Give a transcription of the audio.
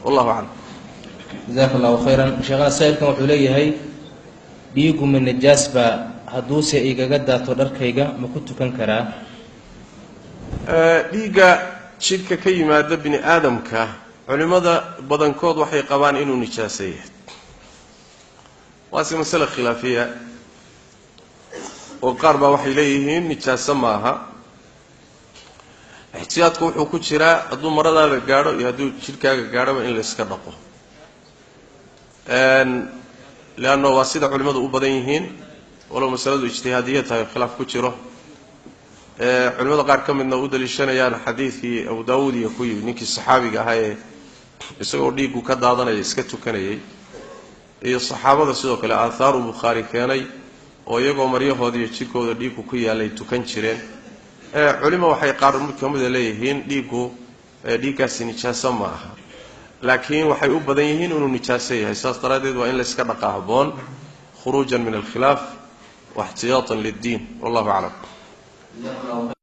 والله أعلم. جزاك الله خيرا. شيخنا سائل كان وحولي هي dhiigu min najaas ba haduuse igaga daato dharkayga ma ku tukan karaa dhiiga jidhka ka yimaada bini aadamka culimada badankood waxay qabaan inuu nijaaseeyo waasi mas'ala khilaafiya oo qaar baa waxay leeyihiin nijaasa maaha ihtiyaadku wuxuu ku jiraa hadduu maradaada gaadho iyo hadduu jidhkaaga gaadhoba in la iska dhaqo لأنه واسطة علماء أوبدينهن ولو مسألة اجتهادية خلاف كتيره علماء قار كم من نود للشنا يعني حديث في أبو داود يقول نيك الصحابي هاي يسوي ديكو كذا هذا يسكتوا كناي الصحابة ده كلا آثار البخاري كناي ويجوا مريه هذا يشيكوا ديكو كي على تكنشرين علماء وحي قارن كم ذليهن ديكا سنيشان سماها لكن waxay u badan yihiin inuu nijaaseeyahay saas daraadeed waa in la iska dhaqaa haboon khuruujan min al-khilaaf wa ihtiyatan lid-din wallahu a'lam